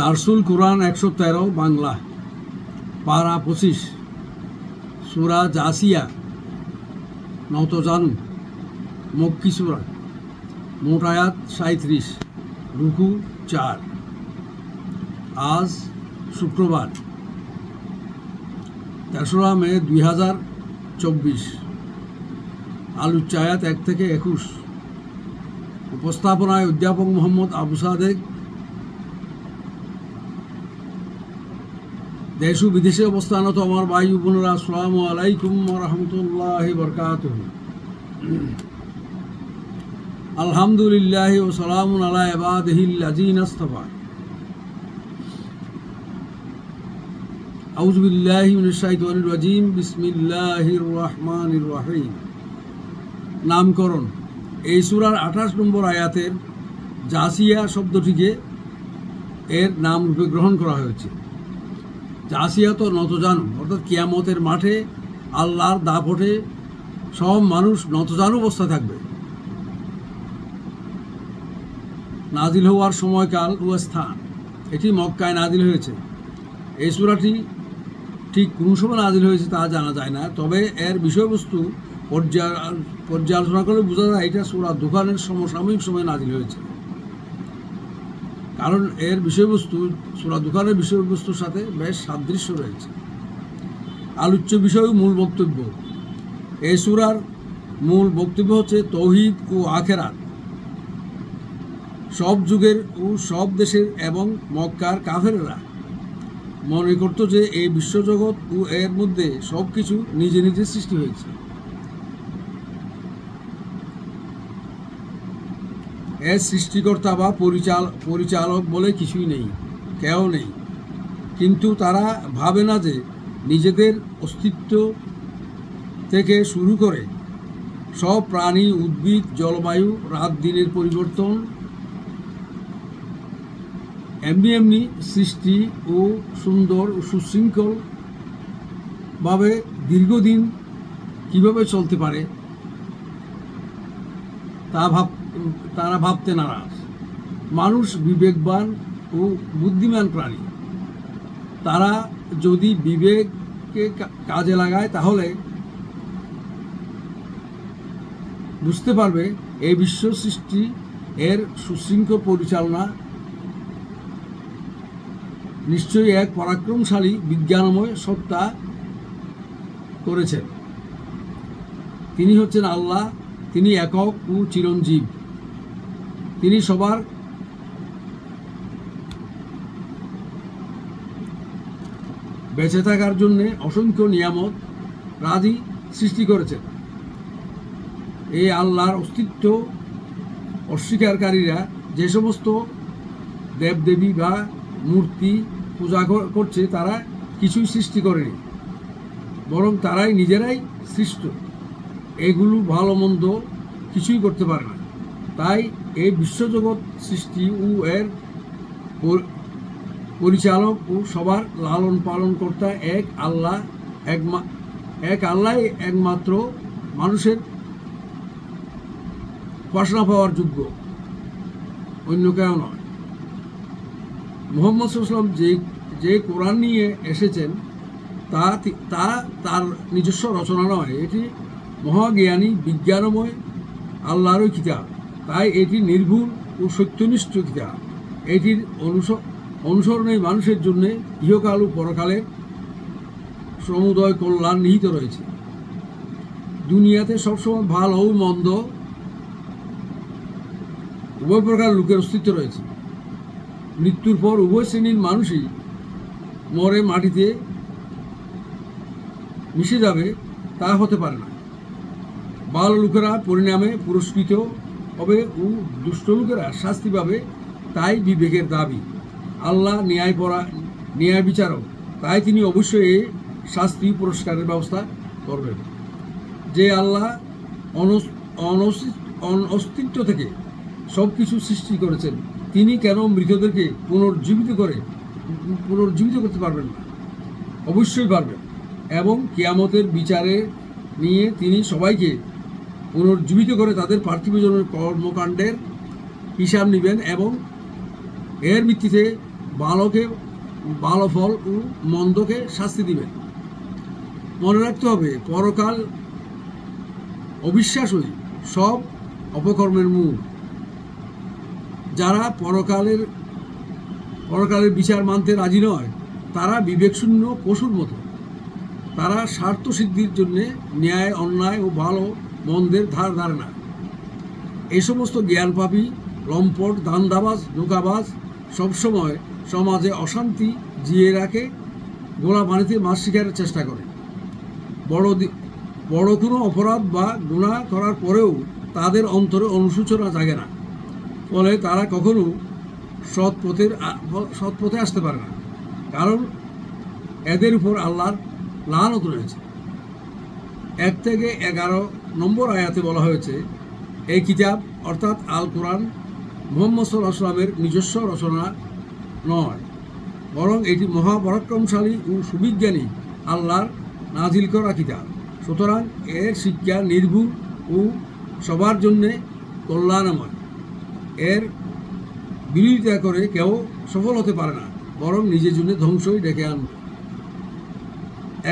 দারসুল কুরআন ১১৩ বাংলা পারা ২৫ সূরা জাসিয়া নতজানু মক্কি সূরা মোট আয়াত ৩৭ রুকু ৪। আজ শুক্রবার ৩রা মে ২০২৪। আলোচ্য আয়াত ১ থেকে ২১। উপস্থাপনায় অধ্যাপক মোহাম্মদ আবু সাদেক। দেশ ও বিদেশে অবস্থানত আমার ভাই বোনেরা, আসসালামু আলাইকুম ওয়া রাহমাতুল্লাহি ওয়া বারাকাতুহু। আলহামদুলিল্লাহি ওয়া সালামুন আলা ইবাদিহিল্লাযীনা ইসতাফা। আউযু বিল্লাহি মিনাশ শাইতানির রাজীম। বিসমিল্লাহির রহমানির রহিম। নামকরণ। এই সূরার ২৮ নম্বর আয়াতের জাসিয়া শব্দটিকে এর নাম রূপে গ্রহণ করা হয়েছে। জাসিয়া তো নতজানু, অর্থাৎ কিয়ামতের মাঠে আল্লাহর দাপটে সব মানুষ নতজানু অবস্থায় থাকবে। নাজিল হওয়ার সময়কাল ও স্থান, এটি মক্কায় নাজিল হয়েছে। এই সূরাটি ঠিক কোন সময় নাজিল হয়েছে তা জানা যায় না, তবে এর বিষয়বস্তু পর্যালোচনা করলে বোঝা যায় এটা সূরা দুখানের সমসাময়িক সময়ে নাজিল হয়েছে, কারণ এর বিষয়বস্তু সূরা দুখানের বিষয়বস্তুর সাথে বেশ সাদৃশ্য রয়েছে। আলোচ্য বিষয় ও মূল বক্তব্য। এই সূরার মূল বক্তব্য হচ্ছে তৌহিদ ও আখিরাত। সব যুগের ও সব দেশের এবং মক্কার কাফেররা মনে করত যে এই বিশ্বজগৎ ও এর মধ্যে সব কিছু নিজে নিজে সৃষ্টি হয়েছে। এর সৃষ্টিকর্তা বা পরিচালক বলে কিছুই নেই, কেউ নেই। কিন্তু তারা ভাবে না যে নিজেদের অস্তিত্ব থেকে শুরু করে সব প্রাণী, উদ্ভিদ, জলবায়ু, রাত দিনের পরিবর্তন, এমনি সৃষ্টি ও সুন্দর ও সুশৃঙ্খলভাবে দীর্ঘদিন কিভাবে চলতে পারে তারা ভাবতে নারাজ। মানুষ বিবেকবান ও বুদ্ধিমান প্রাণী। তারা যদি বিবেককে কাজে লাগায় তাহলে বুঝতে পারবে এই বিশ্ব সৃষ্টি এর সুশৃঙ্খল পরিচালনা নিশ্চয়ই এক পরাক্রমশালী বিজ্ঞানময় সত্তা করেছেন। তিনি হচ্ছেন আল্লাহ। তিনি একক ও চিরঞ্জীব। তিনি সবার বেঁচে থাকার জন্যে অসংখ্য নিয়ামত রাজি সৃষ্টি করেছেন। এই আল্লাহর অস্তিত্ব অস্বীকারীরা যে সমস্ত দেবদেবী বা মূর্তি পূজা করছে তারা কিছুই সৃষ্টি করেনি, বরং তারাই নিজেরাই সৃষ্ট। এগুলো ভালো মন্দ কিছুই করতে পারে না। তাই এই বিশ্বজগৎ সৃষ্টি ও এর পরিচালক ও সবার লালন পালন কর্তা এক আল্লাহ। একমাত্র মানুষের উপাসনা পাওয়ার যোগ্য, অন্য কেউ নয়। মুহাম্মদ সাল্লাল্লাহু আলাইহি ওয়াসাল্লাম যে কোরআন নিয়ে এসেছেন তা তার নিজস্ব রচনা নয়। এটি মহাজ্ঞানী বিজ্ঞানময় আল্লাহরই কিতাব। তাই এটি নির্ভুল ও সত্যনিষ্ঠ কিতাব। এটির অনুসরণে মানুষের জন্য ইহকাল ও পরকালের সমুদয় কল্যাণ নিহিত রয়েছে। দুনিয়াতে সবসময় ভালো ও মন্দ উভয় প্রকার লোকের অস্তিত্ব রয়েছে। মৃত্যুর পর উভয় শ্রেণীর মানুষই মরে মাটিতে মিশে যাবে তা হতে পারে না। ভালো লোকেরা পরিণামে পুরস্কৃত হবে ও দুষ্ট লোকেরা শাস্তি পাবে, তাই বিবেকের দাবি। আল্লাহ ন্যায় বিচারক, তাই তিনি অবশ্যই এই শাস্তি পুরস্কারের ব্যবস্থা করবেন। যে আল্লাহ অস্তিত্ব থেকে সব কিছু সৃষ্টি করেছেন, তিনি কেন মৃতদেরকে পুনর্জীবিত করতে পারবেন না? অবশ্যই পারবেন, এবং কিয়ামতের বিচারে নিয়ে তিনি সবাইকে পুনর্জীবিত করে তাদের পার্থিব জীবনের কর্মকাণ্ডের হিসাব নেবেন এবং এর ভিত্তিতে ভালোকে ভালো ফল ও মন্দকে শাস্তি দিবেন। মনে রাখতে হবে, পরকাল অবিশ্বাসই সব অপকর্মের মূল। যারা পরকালের বিচার মানতে রাজি নয়, তারা বিবেকশূন্য পশুর মতো। তারা স্বার্থ সিদ্ধির জন্য ন্যায়, অন্যায় ও ভালো মন্দের ধার ধারে না। এই সমস্ত জ্ঞানপাপী, লম্পট, দান্দাবাজ, ধোঁকাবাজ সবসময় সমাজে অশান্তি জিয়ে রাখে, গোলা পানিতে মাছ শিকারের চেষ্টা করে। বড় কোনো অপরাধ বা গুনাহ করার পরেও তাদের অন্তরে অনুশোচনা জাগে না। ফলে তারা কখনো সৎ পথে আসতে পারে না, কারণ এদের উপর আল্লাহর লানত রয়েছে। 1 থেকে 11 নম্বর আয়াতে বলা হয়েছে, এই কিতাব অর্থাৎ আল কোরআন মুহাম্মদ সাল্লাল্লাহু আলাইহি ওয়াসাল্লামের নিজস্ব রচনা নয়, বরং এটি মহাপরাক্রমশালী ও সুবিজ্ঞানী আল্লাহর নাজিল করা কিতাব। সুতরাং এর শিক্ষা নির্ভুল ও সবার জন্যে কল্যাণময়। এর বিরোধিতা করে কেউ সফল হতে পারে না, বরং নিজের জন্য ধ্বংসই ডেকে আনবে।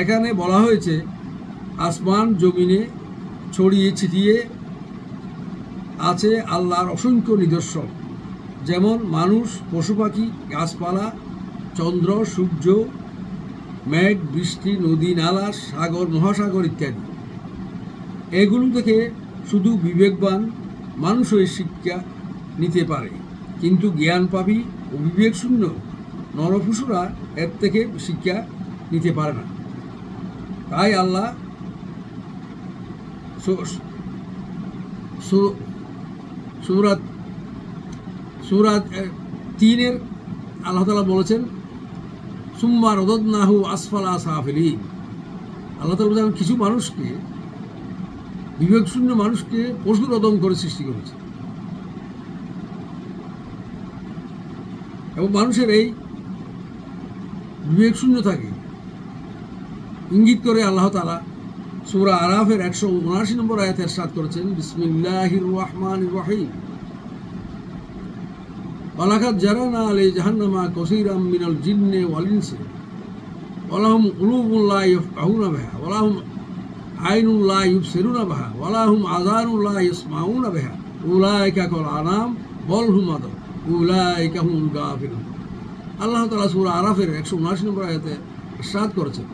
এখানে বলা হয়েছে, আসমান জমিনে ছড়িয়ে ছিটিয়ে আছে আল্লাহর অসংখ্য নিদর্শন, যেমন মানুষ, পশু পাখি, গাছপালা, চন্দ্র, সূর্য, মেঘ, বৃষ্টি, নদী, নালা, সাগর, মহাসাগর ইত্যাদি। এগুলো থেকে শুধু বিবেকবান মানুষই শিক্ষা নিতে পারে, কিন্তু জ্ঞানপাপী ও বিবেকশূন্য নরপশুরা এর থেকে শিক্ষা নিতে পারে না। তাই আল্লাহ সূরা 3 আল্লাহ তাআলা বলেছেন, সুম্মা রাদাদনাহু আসফালা সাফিলিন। আল্লাহ তাআলা বলেছেন, কিছু মানুষকে, বিবেকশূন্য মানুষকে পশুর রদম করে সৃষ্টি করেছে। এবং মানুষের এই বিবেকশূন্যতাকে ইঙ্গিত করে আল্লাহ তাআলা সূরা আরাফের 179 নম্বর আয়াতে ইরশাদ করেছেন, বিসমিল্লাহির রহমানির রহিম, ওয়ালাকাদ জারানা আলাই জাহান্নামা কাসীরাম মিনাল জিন্নি ওয়াল ইনসি ওয়ালাহুম কুলুবুন লা ইয়াফকাহুনা বিহা ওয়ালাহুম আইনুন লা ইউবসিরুনা বিহা ওয়ালাহুম আযানুন লা ইয়াসমাউনা বিহা উলাইকা কাল আনাম বল হুম আদল উলাইকা হুমুল গাফিলুন। আল্লাহ তাআলা সূরা আরাফের 179 নম্বর আয়াতে ইরশাদ করেছেন,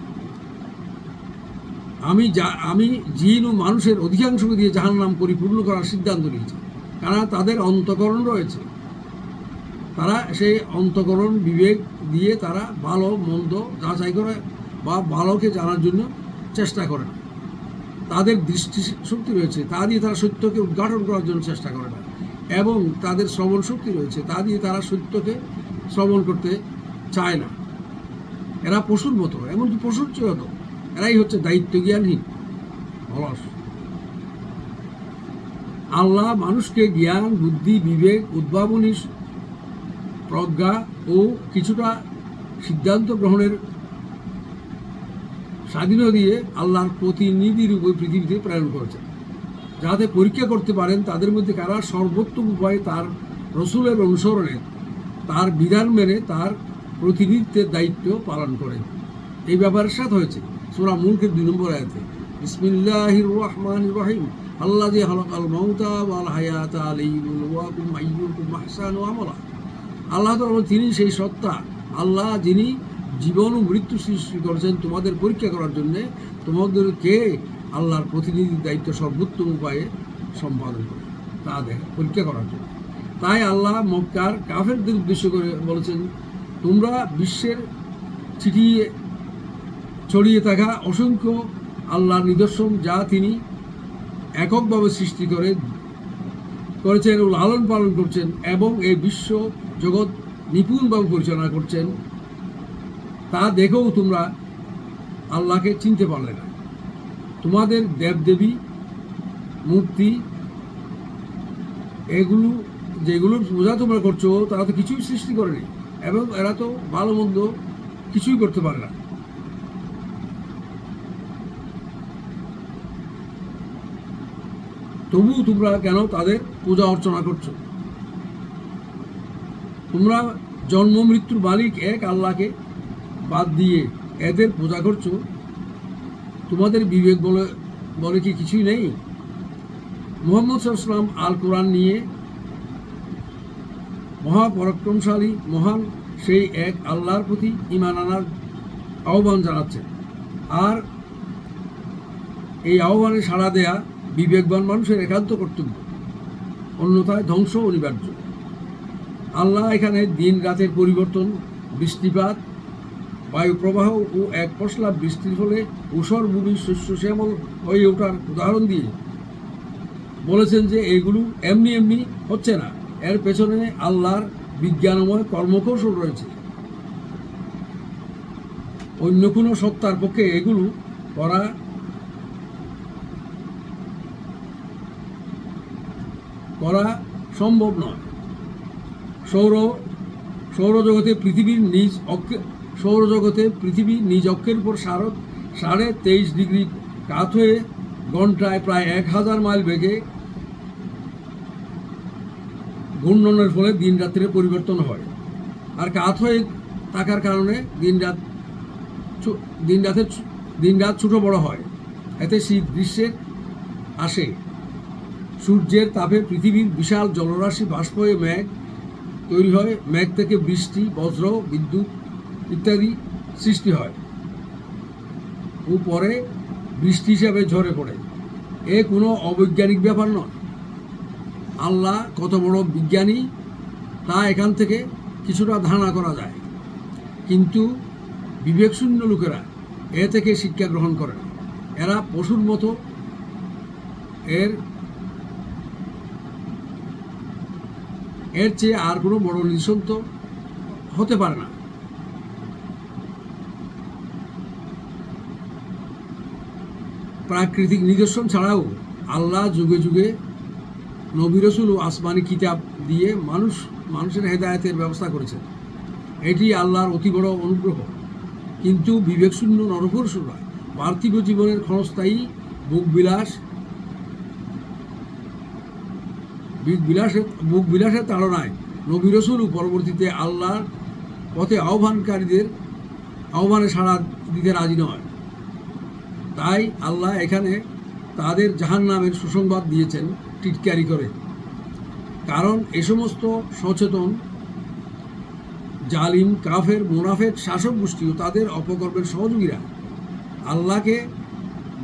আমি জিন ও মানুষের অধিকাংশকে দিয়ে জাহান্নাম পরিপূর্ণ করার সিদ্ধান্ত নিয়েছি, কারণ তাদের অন্তঃকরণ রয়েছে। তারা সেই অন্তঃকরণ বিবেক দিয়ে তারা ভালো মন্দ যাচাই করে বা ভালোকে জানার জন্য চেষ্টা করে না। তাদের দৃষ্টি শক্তি রয়েছে, তা দিয়ে তারা সত্যকে উদ্ঘাটন করার জন্য চেষ্টা করে না, এবং তাদের শ্রবণ শক্তি রয়েছে, তা দিয়ে তারা সত্যকে শ্রবণ করতে চায় না। এরা পশুর মতো, এমনকি পশুর চেয়ে হতো। এরাই হচ্ছে দায়িত্ব জ্ঞানহীন, অলস। আল্লাহ মানুষকে জ্ঞান, বুদ্ধি, বিবেক, উদ্ভাবনী প্রজ্ঞা ও কিছুটা সিদ্ধান্ত গ্রহণের স্বাধীনতা দিয়ে আল্লাহর প্রতিনিধি রূপে পৃথিবীতে প্রেরণ করেছেন, যাতে পরীক্ষা করতে পারেন তাদের মধ্যে কারা সর্বোত্তম উপায়ে তার রসুলের অনুসরণে, তার বিধান মেনে তার প্রতিনিধিত্বের দায়িত্ব পালন করে। এই ব্যাপারে সাথ হয়েছে সূরা মুলকের 2 নম্বর আয়াতে, বিসমিল্লাহির রহমানির রহিম, আল্লাযী খালাকাল মাউতা ওয়াল হায়াতা লিয়াবলুয়াকুম আইয়ুকুম আহসানু আমালা। আল্লাহ তাআলা তিনি সেই সত্তা আল্লাহ, যিনি জীবন ও মৃত্যু সৃষ্টি করেছেন তোমাদের পরীক্ষা করার জন্যে, তোমাদেরকে আল্লাহর প্রতিনিধির দায়িত্ব সর্বোত্তম উপায়ে সম্পাদন করে তা পরীক্ষা করার জন্য। তাই আল্লাহ মক্কার কাফেরদের উদ্দেশ্য করে বলেছেন, তোমরা বিশ্বের ছড়িয়ে থাকা অসংখ্য আল্লাহর নিদর্শন, যা তিনি এককভাবে সৃষ্টি করেছেন ও লালন পালন করছেন, এবং এই বিশ্ব জগৎ নিপুণভাবে পরিচালনা করছেন, তা দেখেও তোমরা আল্লাহকে চিনতে পারলে না। তোমাদের দেবদেবী, মূর্তি, যেগুলোর পূজা তোমরা করছো, তারা তো কিছুই সৃষ্টি করেনি, এবং এরা তো ভালো মন্দ কিছুই করতে পারে না। তবুও তোমরা কেন তাদের পূজা অর্চনা করছো? তোমরা জন্ম মৃত্যুর মালিক এক আল্লাহকে বাদ দিয়ে এদের পূজা করছো, তোমাদের বিবেক বলে বলে কি কিছুই নেই? মুহাম্মদ সাল্লাল্লাহু আলাইহি ওয়াসাল্লাম আল কোরআন নিয়ে মহাপরাক্রমশালী মহান সেই এক আল্লাহর প্রতি ঈমান আনার আহ্বান জানাচ্ছেন। আর এই আহ্বানে সাড়া দেয়া বিবেকবান মানুষের একান্ত কর্তব্য, অন্যথায় ধ্বংস অনিবার্য। আল্লাহ এখানে দিন রাতের পরিবর্তন, বৃষ্টিপাত, বায়ুপ্রবাহ ও এক পশলা বৃষ্টির ফলে ঊষর ভূমি শস্য শ্যামল হয়ে ওঠার উদাহরণ দিয়ে বলেছেন যে এগুলো এমনি এমনি হচ্ছে না, এর পেছনে আল্লাহর বিজ্ঞানময় কর্মকৌশল রয়েছে। অন্য কোনো সত্তার পক্ষে এগুলো করা সম্ভব নয়। সৌরজগতে পৃথিবী নিজ অক্ষের উপর 23.5 ডিগ্রি কাত হয়ে ঘন্টায় প্রায় 1000 মাইল বেগে ঘূর্ণনের ফলে দিন রাত্রির পরিবর্তন হয়। আর কাত হয়ে থাকার কারণে দিন রাত ছোট বড় হয়। এতে শীত গ্রীষ্মের আসে। সূর্যের তাপে পৃথিবীর বিশাল জলরাশি বাষ্প হয়ে মেঘ তৈরি হয়, মেঘ থেকে বৃষ্টি, বজ্র, বিদ্যুৎ ইত্যাদি সৃষ্টি হয় ও পরে বৃষ্টি হিসাবে ঝরে পড়ে। এ কোনো অবৈজ্ঞানিক ব্যাপার নয়। আল্লাহ কত বড় বিজ্ঞানী তা এখান থেকে কিছুটা ধারণা করা যায়, কিন্তু বিবেকশূন্য লোকেরা এ থেকে শিক্ষা গ্রহণ করে না। এরা পশুর মতো এর চেয়ে আর কোনো বড় নিদর্শন তো হতে পারে না। প্রাকৃতিক নিদর্শন ছাড়াও আল্লাহ যুগে যুগে নবী রাসূল ও আসমানি কিতাব দিয়ে মানুষের হেদায়েতের ব্যবস্থা করেছেন। এটি আল্লাহর অতি বড় অনুগ্রহ। কিন্তু বিবেকশূন্য নরপুরুষরা পার্থিব জীবনের ক্ষণস্থায়ী বুক বিলাসের তাড়নায় নবী রাসূল ও পরবর্তীতে আল্লাহর পথে আহ্বানে সাড়া দিতে রাজি নয়। তাই আল্লাহ এখানে তাদের জাহান্নামের সুসংবাদ দিয়েছেন টিটকারি করে। কারণ এ সমস্ত সচেতন জালিম, কাফের, মুনাফেক শাসক গোষ্ঠী ও তাদের অপকর্মের সহযোগীরা আল্লাহকে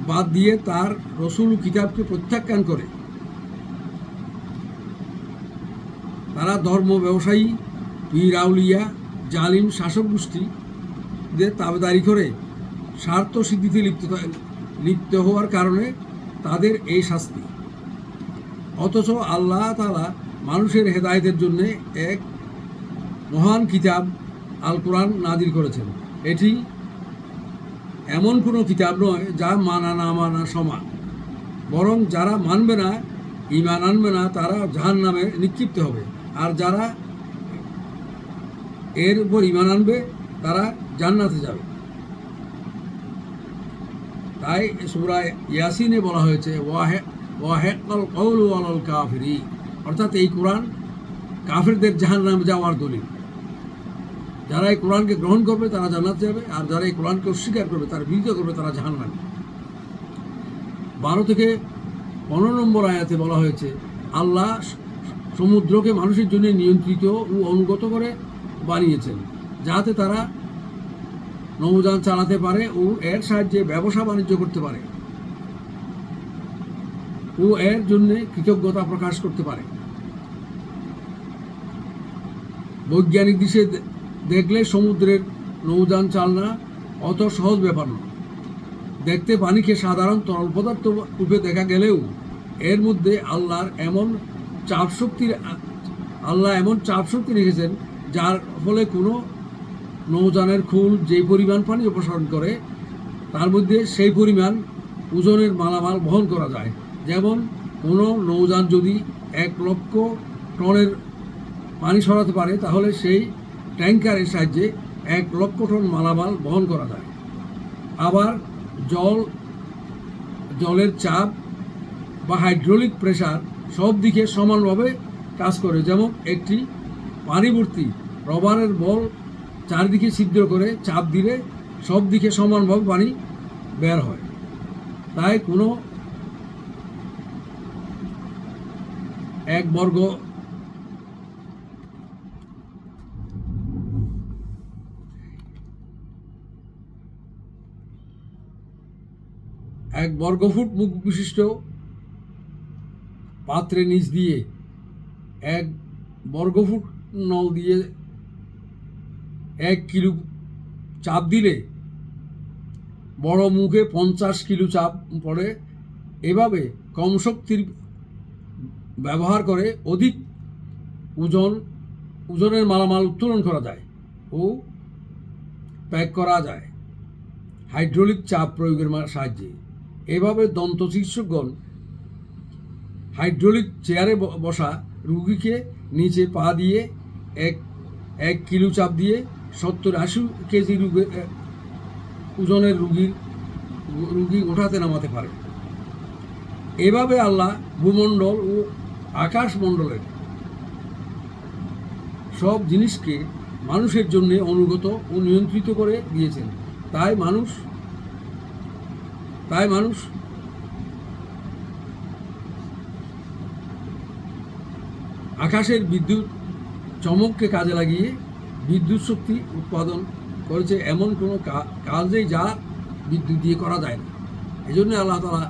বাদ দিয়ে তার রসুল কিতাবকে প্রত্যাখ্যান করে। তারা ধর্ম ব্যবসায়ী, পীর আউলিয়া, জালিম শাসক গোষ্ঠীদের তাবেদারি করে স্বার্থ সিদ্ধিতে লিপ্ত হওয়ার কারণে তাদের এই শাস্তি। অথচ আল্লাহ তাআলা মানুষের হেদায়েতের জন্য এক মহান কিতাব আল কোরআন নাজিল করেছেন। এটি এমন কোনো কিতাব নয় যা মানা না মানা সমান, বরং যারা মানবে না, ঈমান আনবে না, তারা জাহান্নামে নিক্ষিপ্ত হবে, আর যারা এর উপর ঈমান আনবে তারা জান্নাতে যাবে। তাই সূরা ইয়াসিনে বলা হয়েছে ওয়াহিকাল কওলু আলাল কাফিরিন, অর্থাৎ এই কোরআন কাফেরদের জাহান্নামে যাওয়ার দলিল। যারা এই কোরআনকে গ্রহণ করবে তারা জান্নাতে যাবে, আর যারা এই কোরআনকে অস্বীকার করবে, তারা বিরোধিতা করবে, তারা জাহান্নামে। 12 থেকে 15 নম্বর আয়াতে বলা হয়েছে আল্লাহ সমুদ্রকে মানুষের জন্য নিয়ন্ত্রিত ও অনুগত করে বানিয়েছেন, যাতে তারা নৌযান চালাতে পারে ও এর সাহায্যে ব্যবসা বাণিজ্য করতে পারে ও এর জন্য কৃতজ্ঞতা প্রকাশ করতে পারে। বৈজ্ঞানিক দিকে দেখলে সমুদ্রের নৌযান চালনা অত সহজ ব্যাপার নয়। দেখতে পানিকে সাধারণ তরল পদার্থ রূপে দেখা গেলেও এর মধ্যে আল্লাহ এমন চাপ শক্তি রেখেছেন, যার ফলে কোনো নৌযানের খুল যেই পরিমাণ পানি অপসারণ করে তার মধ্যে সেই পরিমাণ ওজনের মালামাল বহন করা যায়। যেমন কোনো নৌযান যদি 1 লক্ষ টনের পানি সরাতে পারে, তাহলে সেই ট্যাঙ্কারের সাহায্যে 1 লক্ষ টন মালামাল বহন করা যায়। আবার জলের চাপ বা হাইড্রোলিক প্রেসার সব দিকে সমানভাবে কাজ করে। যেমন একটি পানিভর্তি রবারের বল চারিদিকে ছিদ্র করে চাপ দিলে সব দিকে সমানভাবে পানি বের হয়। তাই কোনো এক বর্গ বর্গফুট মুখ বিশিষ্ট পাত্রের নিচ দিয়ে 1 বর্গফুট নল দিয়ে 1 কিলো চাপ দিলে বড় মুখে 50 কিলো চাপ পড়ে। এভাবে কম শক্তির ব্যবহার করে অধিক ওজনের মালামাল উত্তোলন করা যায় ও প্যাক করা যায় হাইড্রোলিক চাপ প্রয়োগের সাহায্যে। এভাবে দন্ত চিকিৎসকগণ হাইড্রোলিক চেয়ারে বসা রুগীকে নিচে পা দিয়ে 1 কিলো চাপ দিয়ে 70-80 কেজি ওজনের রুগী ওঠাতে নামাতে পারে। এভাবে আল্লাহ ভূমণ্ডল ও আকাশমণ্ডলের সব জিনিসকে মানুষের জন্য অনুগত ও নিয়ন্ত্রিত করে দিয়েছেন। তাই মানুষ আকাশের বিদ্যুৎ চমককে কাজে লাগিয়ে বিদ্যুৎ শক্তি উৎপাদন করেছে। এমন কোনো কাজেই যা বিদ্যুৎ দিয়ে করা যায় না। এই জন্য আল্লাহ তাআলা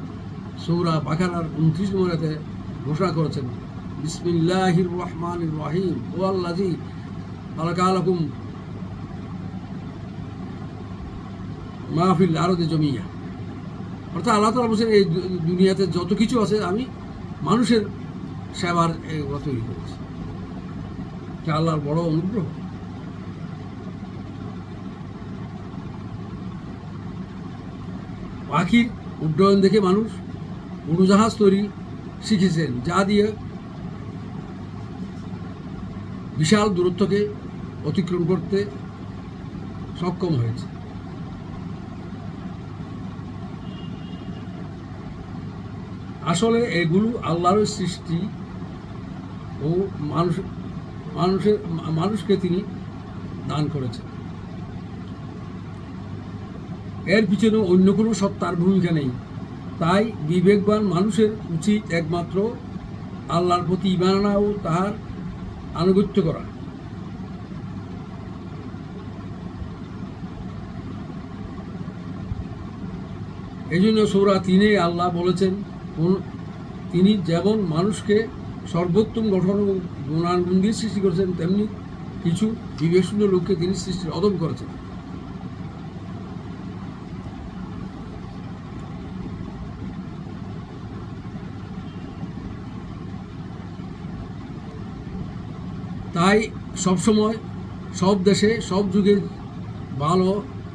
সূরা বাকারার 29 নম্বর আয়াতে ঘোষণা করেছেন, বিসমিল্লাহির রহমানির রহিম ওয়াল্লাযী খালাকা লাকুম মা ফিল আরদি জামিয়া। অর্থাৎ আল্লাহ তাআলা বলেছেন এই দুনিয়াতে যত কিছু আছে আমি মানুষের সেবার তৈরি করেছি। এটা আল্লাহর বড় অনুগ্রহ। পাখির উড্ডয়ন দেখে মানুষ উড়োজাহাজ তৈরি শিখেছেন, যা দিয়ে বিশাল দূরত্বকে অতিক্রম করতে সক্ষম হয়েছে। আসলে এগুলো আল্লাহর সৃষ্টি ও মানুষকে তিনি দান করেছেন। এর পিছনে অন্য কোনো সত্তার ভূমিকা নেই। তাই বিবেকবান মানুষের উচিত একমাত্র আল্লাহর প্রতি ঈমান আনা ও তাহার আনুগত্য করা। এই জন্য সূরা 3-এ আল্লাহ বলেছেন, তিনি যেমন মানুষকে সর্বোত্তম গঠন ও গুণাগুণ দিয়ে সৃষ্টি করেছেন, তেমনি কিছু বিবেকশূন্য লোককে তিনি সৃষ্টির অদম করেছেন। তাই সবসময় সব দেশে সব যুগে ভালো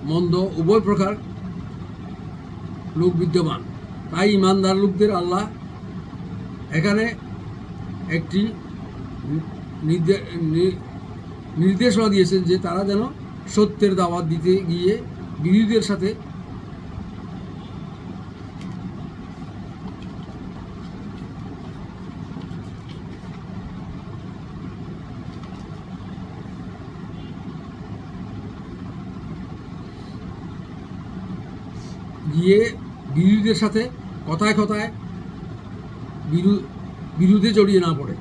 মন্দ উভয় প্রকার লোক বিদ্যমান। তাই ইমানদার লোকদের আল্লাহ এখানে একটি নির্দেশনা দিয়েছেন যে তারা যেন সত্যের দাওয়াত দিতে গিয়ে বিরোধীদের সাথে কথায় কথায় বিরুদ্ধে জড়িয়ে না পড়ে,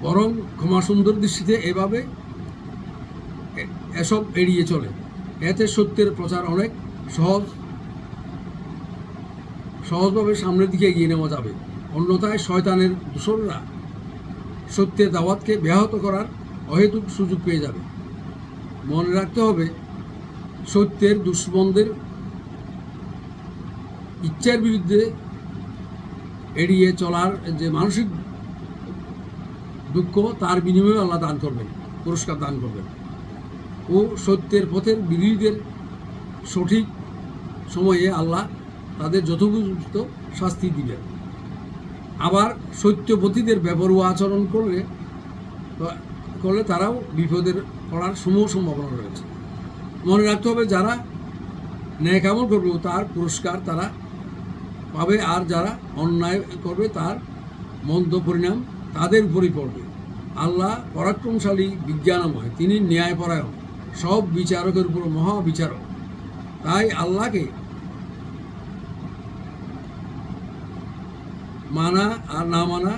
বরং ক্ষমা সুন্দর দৃষ্টিতে এভাবে এসব এড়িয়ে চলে। এতে সত্যের প্রচার অনেক সহজভাবে সামনের দিকে এগিয়ে নেওয়া যাবে। অন্যথায় শয়তানের দূষণরা সত্যের দাওয়াতকে ব্যাহত করার অহেতুক সুযোগ পেয়ে যাবে। মনে রাখতে হবে, সত্যের দুশ্মনদের ইচ্ছার বিরুদ্ধে এড়িয়ে চলার যে মানসিক দুঃখ, তার বিনিময়ে আল্লাহ দান করবেন, পুরস্কার দান করবেন ও সত্যের পথের বিরোধীদের সঠিক সময়ে আল্লাহ তাদের যথোপযুক্ত শাস্তি দিবেন। আবার সত্যপথীদের বেপরোয়া আচরণ করলে তারাও বিপদের পড়ার সমূহ সম্ভাবনা রয়েছে। মনে রাখতে হবে, যারা ন্যায় কামল করবে তার পুরস্কার তারা পাবে, আর যারা অন্যায় করবে তার মন্দ পরিণাম তাদের উপরই পড়বে। আল্লাহ পরাক্রমশালী, বিজ্ঞানময়, তিনি ন্যায়পরায়ণ, সব বিচারকের উপর মহাবিচারক। তাই আল্লাহকে মানা আর না মানা,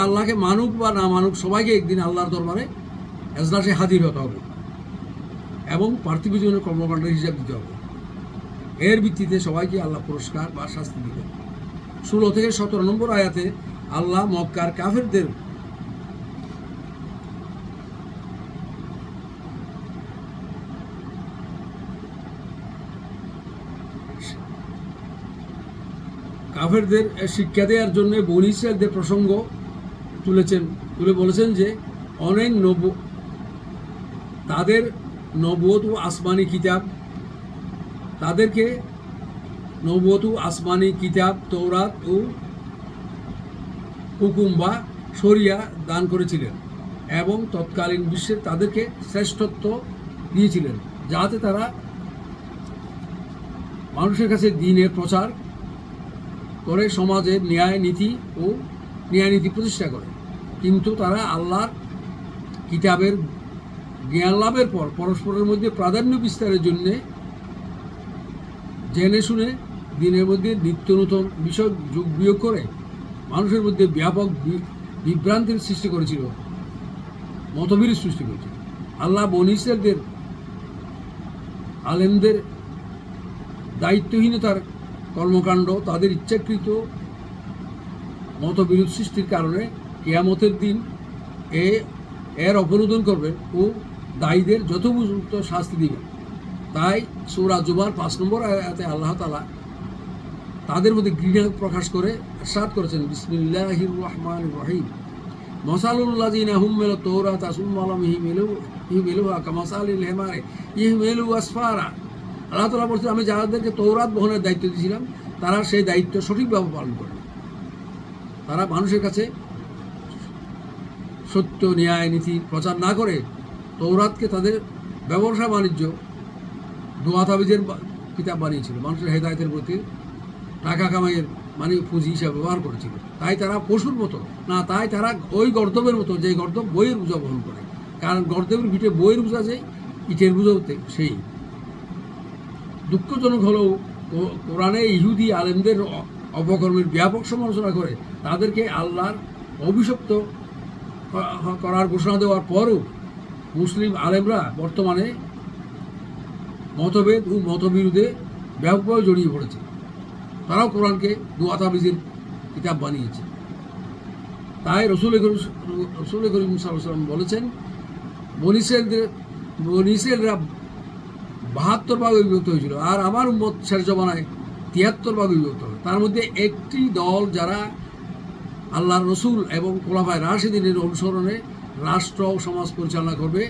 আল্লাহকে মানুক বা না মানুক, সবাইকে একদিন আল্লাহর দরবারে এজলাসে হাজির হতে হবে এবং পার্থিব জীবনের কর্মকাণ্ডের হিসাব দিতে হবে। এর ভিত্তিতে সবাইকে আল্লাহ পুরস্কার বা শাস্তি দিবেন। 16 থেকে 17 নম্বর আয়াতে আল্লাহ মক্কার কাফেরদের শিক্ষা দেওয়ার জন্য বনী ইসরাঈলদের প্রসঙ্গ তুলে বলেছেন যে অনেক তাদের নবুয়ত ও আসমানি কিতাব, তাদেরকে নবুয়ত ও আসমানি কিতাব, তৌরাত ও হুকুম বা শরিয়া দান করেছিলেন এবং তৎকালীন বিশ্বের তাদেরকে শ্রেষ্ঠত্ব দিয়েছিলেন, যাতে তারা মানুষের কাছে দ্বীনের প্রচার করে সমাজের ন্যায় নীতি প্রতিষ্ঠা করে। কিন্তু তারা আল্লাহর কিতাবের জ্ঞান লাভের পর পরস্পরের মধ্যে প্রাধান্য বিস্তারের জন্য জেনে শুনে দিনের মধ্যে নিত্য নূতন বিষয় যোগ বিয়োগ করে মানুষের মধ্যে ব্যাপক বিভ্রান্তির সৃষ্টি করেছিল, মতবিরোধ সৃষ্টি করেছিল। আল্লাহ বনী ইসরাঈলদের আলেমদের দায়িত্বহীনতার কর্মকাণ্ড, তাদের ইচ্ছাকৃত মতবিরোধ সৃষ্টির কারণে কিয়ামতের দিন এর অবরোধন করবেন ও দায়ীদের যথোপযুক্ত শাস্তি দিবেন। তাই সূরা জুমার 5 নম্বর আয়াতে আল্লাহ তাআলা তাদের মধ্যে ঘৃণা প্রকাশ করে ইরশাদ করেছেন, বিসমিল্লাহির রহমানির রহিম, মাসালুল্লাযিনা হুম্মিলু তাওরাতা সুম্মা লাম ইহমিলুহা কামাসালিল হিমারি ইহমিলু আসফারা। আল্লাহ তাআলা বলছেন, আমি যাদেরকে তৌরাত বহনের দায়িত্ব দিয়েছিলাম তারা সেই দায়িত্ব সঠিকভাবে পালন করে। তারা মানুষের কাছে সত্য ন্যায় নীতি প্রচার না করে তৌরাতকে তাদের ব্যবসা বাণিজ্য দোয়া তাবিজের কিতাব বানিয়েছিল, মানুষের হেদায়েতের প্রতি টাকা কামাইয়ের পুঁজি হিসাবে ব্যবহার করেছিল। তাই তারা পশুর মতো না, তাই তারা ওই গর্দবের মতো, যে গর্দব বইয়ের বোঝা বহন করে। কারণ গর্দবের ভিটে বইয়ের বোঝা যে ইটের বোঝা হতে, সেই দুঃখজনক হলেও কোরআনে ইহুদি আলেমদের অপকর্মের ব্যাপক সমালোচনা করে তাদেরকে আল্লাহর অভিশপ্ত করার ঘোষণা দেওয়ার পরও মুসলিম আলেমরা বর্তমানে মতভেদ ও মতবিরোধে ব্যাপকভাবে জড়িয়ে পড়েছে। তারাও কোরআনকে দোয়া তাবিজের কিতাব বানিয়েছে। তাই রসুল করিম সাল্লাল্লাহু আলাইহি ওয়াসাল্লাম বলেছেন, বনী ইসরাঈলরা 72 ভাগে বিভক্ত হয়েছিল, আর আমার উম্মত শেষ জমানায় 73 ভাগে বিভক্ত হবে। তার মধ্যে একটি দল যারা আল্লাহর রসুল এবং খোলাফায়ে রাশিদিনের অনুসরণে রাষ্ট্র ও সমাজ পরিচালনা করবে,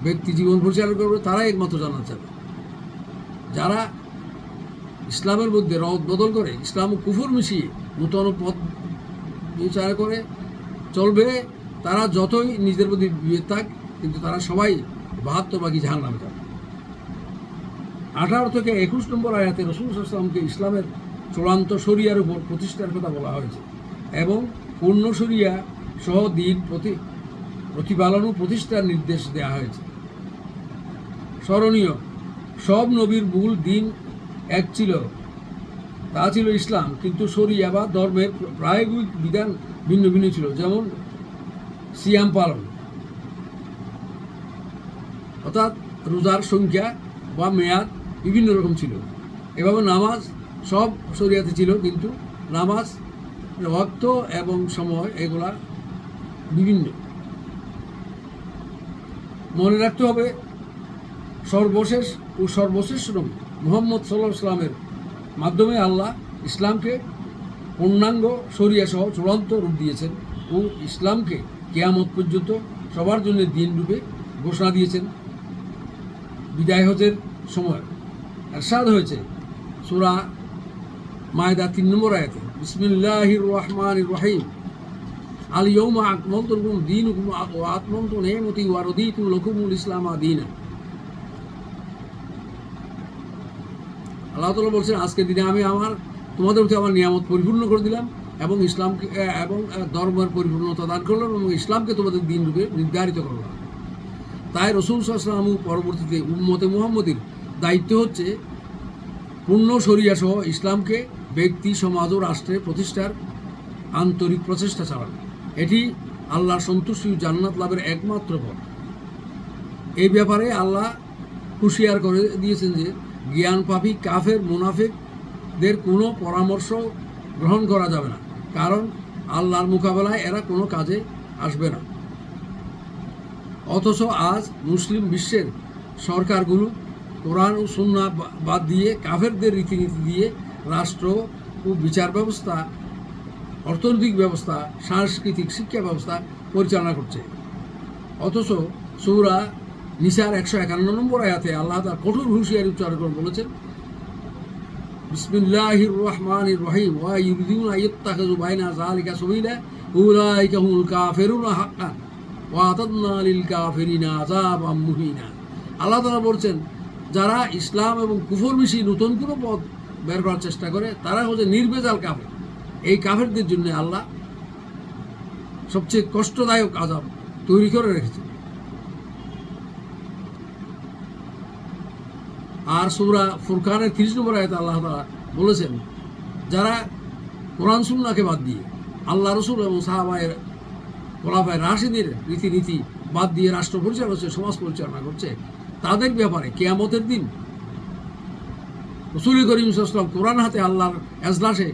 ব্যক্তি জীবন পরিচালনা করবে, তারাই একমাত্র জান্নাত যাবে। যারা ইসলামের মধ্যে রদ বদল করে ইসলাম ও কুফর মিশিয়ে নূতন পথ বিচার করে চলবে, তারা যতই নিজেদের মধ্যে বিভেদ থাক, কিন্তু তারা সবাই 72 ভাগই জাহান্নামে যাবে। 18 থেকে 21 নম্বর আয়াতে রাসূল সাল্লাল্লাহু আলাইহি ওয়াসাল্লামকে ইসলামের চূড়ান্ত শরিয়ার উপর প্রতিষ্ঠার কথা বলা হয়েছে এবং পূর্ণ শরিয়া সহ দিন প্রতিপালন ও প্রতিষ্ঠার নির্দেশ দেওয়া হয়েছে। স্মরণীয়, সব নবীর মূল দিন এক ছিল, তা ছিল ইসলাম, কিন্তু শরিয়া বা ধর্মের প্রায়োগিক বিধান ভিন্ন ভিন্ন ছিল। যেমন সিয়াম পালন, অর্থাৎ রোজার সংখ্যা বা মেয়াদ বিভিন্ন রকম ছিল। এভাবে নামাজ সব শরিয়াতে ছিল, কিন্তু নামাজ ওয়াক্ত এবং সময় এগুলা বিভিন্ন। মনে রাখতে হবে, সর্বশেষ ও সর্বশ্রেষ্ঠ নবী মুহাম্মদ সাল্লাল্লাহু আলাইহি ওয়াসাল্লামের মাধ্যমে আল্লাহ ইসলামকে পূর্ণাঙ্গ শরিয়া সহ চূড়ান্ত রূপ দিয়েছেন ও ইসলামকে কিয়ামত পর্যন্ত সবার জন্য দিন রূপে ঘোষণা দিয়েছেন। বিদায় হজের সময় ইরশাদ হয়েছে সূরা মায়দা 3 নম্বর আয়াতে, বিসমিল্লাহির রহমানির রহিম, আল ইয়াউমা আকমালতু লাকুম দীনাকুম ওয়া আতমামতু নি'মাতি ওয়া রাদিতু লাকুমুল ইসলামা দীনা। আল্লাহ তাআলা বলছেন, আজকের দিনে আমি তোমাদের প্রতি আমার নিয়ামত পরিপূর্ণ করে দিলাম এবং ইসলামকে এবং ধর্মের পরিপূর্ণতা দান করলেন এবং ইসলামকে তোমাদের দিন রূপে নির্ধারিত করলেন। তাই রাসূল সাল্লাল্লাহু আলাইহি ওয়াসাল্লাম পরবর্তীতে উম্মতে মুহাম্মদীর দায়িত্ব হচ্ছে পূর্ণ শরিয়া সহ ইসলামকে ব্যক্তি, সমাজ ও রাষ্ট্রে প্রতিষ্ঠার আন্তরিক প্রচেষ্টা চালানো। এটি আল্লাহর সন্তুষ্টি ও জান্নাত লাভের একমাত্র পথ। এই ব্যাপারে আল্লাহ হুঁশিয়ার করে দিয়েছেন যে জ্ঞান পাপী কাফের মুনাফিকদের কোনো পরামর্শ গ্রহণ করা যাবে না, কারণ আল্লাহর মোকাবেলায় এরা কোনো কাজে আসবে না। অথচ আজ মুসলিম বিশ্বের সরকারগুলো কোরআন ও সুন্নাহ বাদ দিয়ে কাফেরদের রীতিনীতি দিয়ে রাষ্ট্র ও বিচার ব্যবস্থা, অর্থনৈতিক ব্যবস্থা, সাংস্কৃতিক শিক্ষা ব্যবস্থা পরিচালনা করছে। অথচ সূরা নিসার 151 নম্বর আয়াতে আল্লাহ তার কঠোর হুঁশিয়ারি উচ্চারণ করে বলেছেন, বিসমিল্লাহির রহমানির রহিম ওয়া ইউরিদুনা আইয়াত্তাখিযু বাইনা যালিকা সাবিলা উলাইকা হুমুল কাফিরুনা হাক্কান ওয়া আতাদনা লিল কাফিরিনা আযাবাম মুহিনা। আল্লাহ তাআলা বলছেন, যারা ইসলাম এবং কুফর মিশিয়ে নতুন কোনো পথ বের করার চেষ্টা করে তারা হচ্ছে নির্ভেজাল কাফের। এই কাফেরদের জন্য আল্লাহ সবচেয়ে কষ্টদায়ক আযাব তৈরি করে রেখেছে। আর সূরা ফুরকানের 30 নম্বর আয়াতে আল্লাহ তাআলা বলেছেন, যারা কোরআন সুন্নাহকে বাদ দিয়ে আল্লাহ রাসূল এবং সাহাবায়ে খোলাফায়ে রাশিদের রীতিনীতি বাদ দিয়ে রাষ্ট্র পরিচালনা করছে, সমাজ পরিচালনা করছে, তাদের ব্যাপারে কিয়ামতের দিন রাসূল করিম সাল্লাল্লাহু আলাইহি ওয়াসাল্লাম কোরআন হাতে আল্লাহর এজলাসে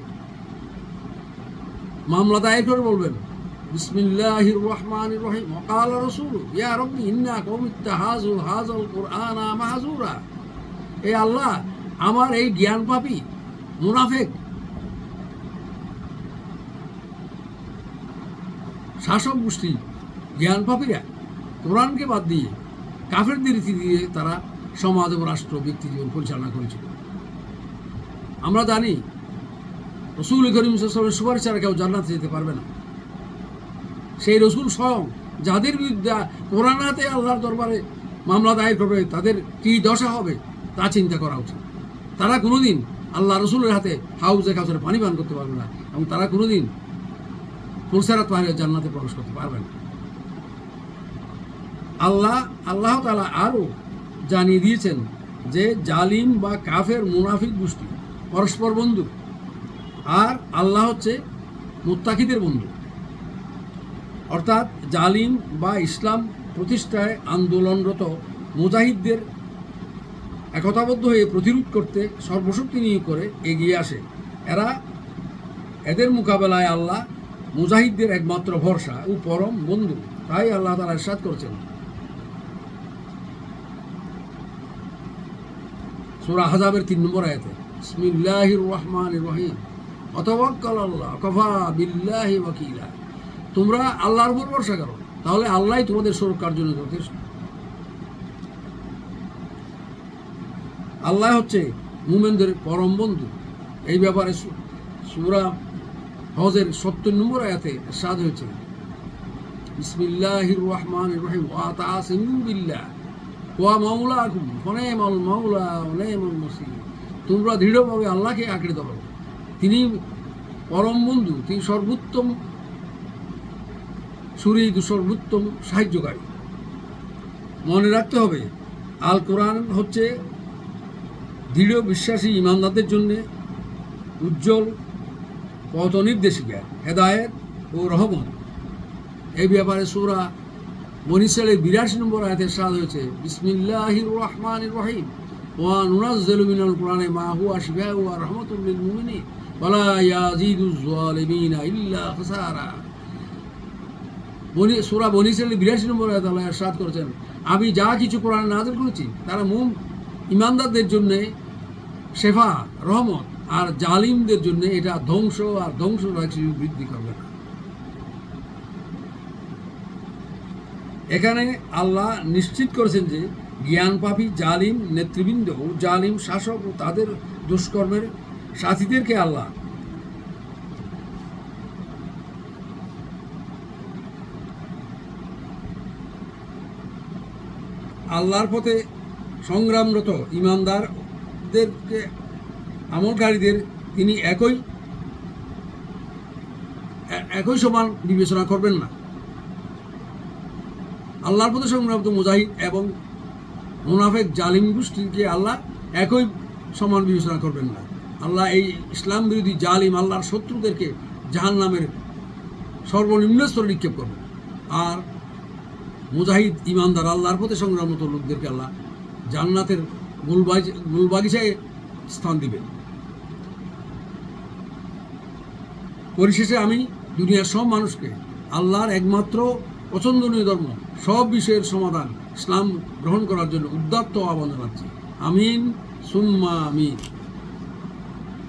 মামলা দায়ের করে বলবেন, বিসমিল্লাহির রহমানির রহিম ওয়া ক্বালা রাসূল ইয়া রাব্বি ইন্না কওমি ইত্তাখাযু হাযাল কুরআনা মাহজুরা। এ আল্লাহ, আমার এই জ্ঞান পাপী মুনাফিক শাসক গোষ্ঠী, জ্ঞান পাপীরা কোরআনকে বাদ দিয়ে কাফেরদের রীতি দিয়ে তারা সমাজ এবং রাষ্ট্র ব্যক্তি জীবন পরিচালনা করেছিল। আমরা জানি রাসূল করিম সাল্লাল্লাহু আলাইহি ওয়াসাল্লামের সুপারিশ ছাড়া কেউ জান্নাতে যেতে পারবে না। সেই রাসূল স্বয়ং যাদের বিরুদ্ধে কোরআন হাতে আল্লাহর দরবারে মামলা দায়ের করবে তাদের কী দশা হবে তা চিন্তা করা উচিত। তারা কোনোদিন আল্লাহ রাসূলের হাতে হাউজে কাউসারে পানি পান করতে পারবে না এবং তারা কোনোদিন ফুলসিরাত পাহাড়ে জান্নাতে প্রবেশ করতে পারবে না। আল্লাহ তাআলা আরও জানিয়ে দিয়েছেন যে জালিম বা কাফের মুনাফিক গোষ্ঠী পরস্পর বন্ধু, আর আল্লাহ হচ্ছে মুত্তাকিদের বন্ধু। অর্থাৎ জালিম বা ইসলাম প্রতিষ্ঠায় আন্দোলনরত মুজাহিদদের একতাবদ্ধ হয়ে প্রতিরোধ করতে সর্বশক্তি নিয়োগ করে এগিয়ে আসে। এদের মোকাবেলায় আল্লাহ মুজাহিদদের একমাত্র ভরসা ও পরম বন্ধু। তাই আল্লাহ তাআলা ইরশাদ করেছেন সূরা আহজাবের 3 নম্বর আয়াতে, বিসমিল্লাহির রহমানির রহিম ওয়া তাওয়াক্কালাল্লাহ কাফা বিল্লাহি ওয়াকিলা। তোমরা আল্লাহর উপর ভরসা করো, তাহলে আল্লাহই তোমাদের সুরক্ষার জন্য যথেষ্ট। আল্লাহ হচ্ছে মুমিনদের পরম বন্ধু। এই ব্যাপারে সূরা হজের 70 নম্বর আয়াতে ইরশাদ হয়েছে, বিসমিল্লাহির রহমানির রহিম ওয়া তাআসিমু বিল্লাহ ওয়া মাওলাকুম ফানিমাল মাওলা ওয়া নি'মাল নাসীর। তোমরা দৃঢ়ভাবে আল্লাহকে আঁকড়ে ধরো, তিনি পরম বন্ধু, তিনি সর্বোত্তম শরীর, সর্বোত্তম সাহায্যকারী। মনে রাখতে হবে, আল কোরআন হচ্ছে দৃঢ় বিশ্বাসী ইমানদারদের জন্য উজ্জ্বল পথ নির্দেশিকা, হেদায়েত ও রহমত। এই ব্যাপারে সূরা বনী ইসরাঈলের 82 নম্বর আয়াতে ইরশাদ হয়েছে, বিসমিল্লাহির রহমানির রহিম ওয়া নুনাজ্জিলু মিনাল কুরআনি মা হুয়া শিফাউ ওয়া রাহমাতুল লিল মুমিনিন ওয়া লা ইয়াজিদুজ যালিমিনা ইল্লা খাসারা। সূরা বনী ইসরাঈলের 82 নম্বর আয়াতে আল্লাহ ইরশাদ করেছেন, আমি যা কিছু কোরআনে নাযিল করেছি তারা ইমানদারদের জন্য শেফা, রহমত, আর জালিমদের জন্য এটা ধ্বংস, আর ধ্বংস বৃদ্ধি করবে না। এখানে আল্লাহ নিশ্চিত করেছেন যে জ্ঞানপাপী জালিম নেতৃবৃন্দ ও জালিম শাসক ও তাদের দুষ্কর্মের সাথীদেরকে আল্লাহর পথে সংগ্রামরত ইমানদারদেরকে আমলকারীদের তিনি একই একই সমান বিবেচনা করবেন না। আল্লাহর পথে সংগ্রামত মুজাহিদ এবং মুনাফেক জালিম গোষ্ঠীকে আল্লাহ একই সমান বিবেচনা করবেন না। আল্লাহ এই ইসলাম বিরোধী জালিম আল্লাহর শত্রুদেরকে জাহান্নামের সর্বনিম্ন স্তরে নিক্ষেপ করবেন। আর মুজাহিদ ইমানদার আল্লাহর পথে সংগ্রামত লোকদেরকে আল্লাহ জান্নাতের গুলবাগিচায় স্থান দিবেন। পরিশেষে আমি দুনিয়ার সব মানুষকে আল্লাহর একমাত্র পছন্দনীয় ধর্ম, সব বিষয়ের সমাধান ইসলাম গ্রহণ করার জন্য উদাত্ত আহ্বান জানাচ্ছি। আমিন সুম্মা আমিন।